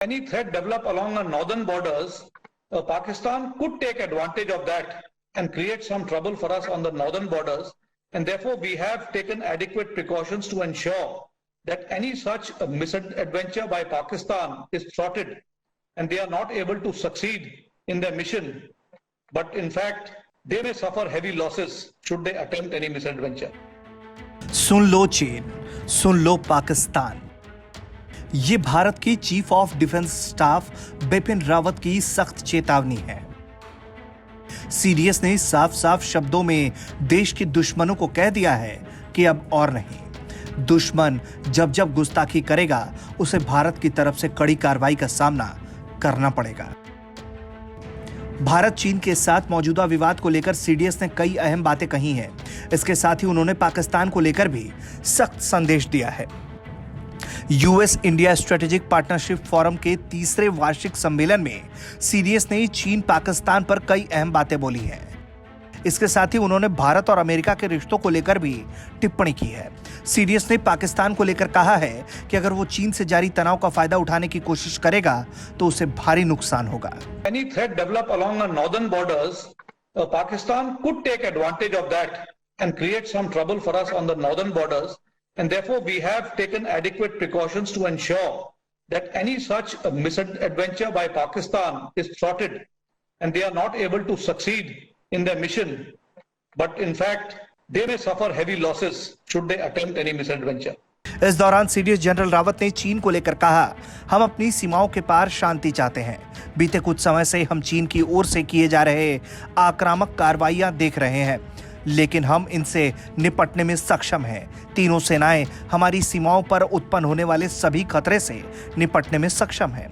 any threat develop along our northern borders, Pakistan could take advantage of that and create some trouble for us on the northern borders. And therefore, we have taken adequate precautions to ensure that any such misadventure by Pakistan is thwarted and they are not able to succeed in their mission. But in fact, they may suffer heavy losses should they attempt any misadventure. सुन लो चीन, सुन लो पाकिस्तान। ये भारत की chief of defence staff Bipin Rawat की सख्त चेतावनी है। CDS ने साफ साफ शब्दों में देश के दुश्मनों को कह दिया है कि अब और नहीं। दुश्मन जब जब गुस्ताखी करेगा उसे भारत की तरफ से कड़ी कार्रवाई का सामना करना पड़ेगा। भारत चीन के साथ मौजूदा विवाद को लेकर सीडीएस ने कई अहम बातें कही हैं। इसके साथ ही उन्होंने पाकिस्तान को लेकर भी सख्त संदेश दिया है। US India strategic partnership forum के तीसरे वार्षिक सम्मेलन में सीडीएस ने चीन पाकिस्तान पर कई अहम बातें बोली हैं। इसके साथ ही उन्होंने भारत और अमेरिका के रिश्तों को लेकर भी टिप्पणी की है। सीडीएस ने पाकिस्तान को लेकर कहा है कि अगर वो चीन से जारी तनाव का फायदा उठाने की कोशिश करेगा तो उसे भारी नुकसान होगा। Any threat develop along our northern borders, Pakistan could take advantage of that and create some trouble for us on the northern borders. And therefore, we have taken adequate precautions to ensure that any such misadventure by Pakistan is thwarted and they are not able to succeed in their mission. But in fact, they may suffer heavy losses should they attempt any misadventure. इस दौरान CDS general Rawat ने चीन को लेकर कहा, हम अपनी सीमाओं के पार शांति चाहते हैं। बीते कुछ समय से हम चीन की ओर से किए जा रहे आक्रामक कार्रवाइयां देख रहे हैं, लेकिन हम इनसे निपटने में सक्षम हैं। तीनों सेनाएं हमारी सीमाओं पर उत्पन्न होने वाले सभी खतरे से निपटने में सक्षम हैं।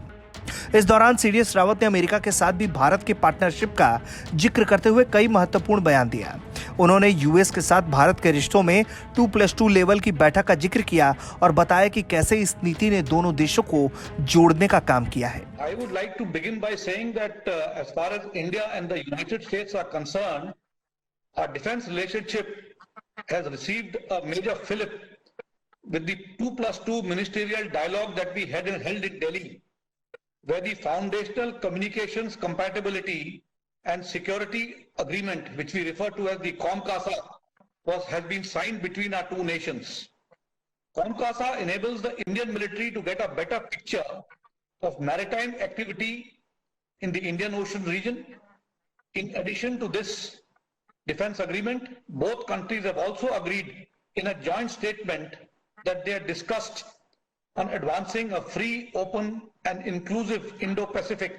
इस दौरान सीडीएस रावत ने अमेरिका के साथ भी भारत के पार्टनरशिप का जिक्र करते हुए कई महत्वपूर्ण बयान दिया। उन्होंने यूएस के साथ भारत के रिश्तों में 2+2 लेवल की बैठक का जिक्र किया और बताया कि कैसे इस नीति ने दोनों देशों को जोड़ने का काम किया है। I would like to begin by saying that as far as India and the United States are concerned, our defense relationship has received a major fillip with the 2+2 ministerial dialogue that we held in Delhi, where the foundational communications compatibility and security agreement, which we refer to as the COMCASA, has been signed between our two nations. COMCASA enables the Indian military to get a better picture of maritime activity in the Indian Ocean region. In addition to this defense agreement, both countries have also agreed in a joint statement that they are discussed on advancing a free, open and inclusive Indo-Pacific.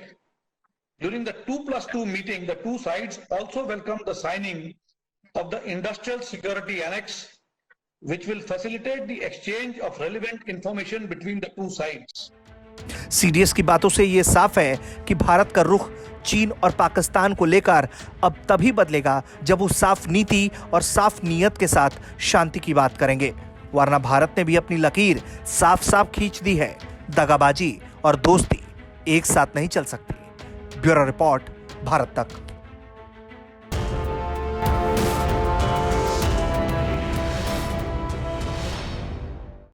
During the 2+2 meeting, the two sides also welcomed the signing of the Industrial Security Annex, which will facilitate the exchange of relevant information between the two sides. CDS की बातों से ये साफ है कि भारत का रुख चीन और पाकिस्तान को लेकर अब तभी बदलेगा जब वो साफ नीति और साफ नीयत के साथ शांति की बात करेंगे, वरना भारत ने भी अपनी लकीर साफ साफ खींच दी है। दगाबाजी और दोस्ती एक साथ नहीं चल सकती। ब्यूरो रिपोर्ट, भारत तक।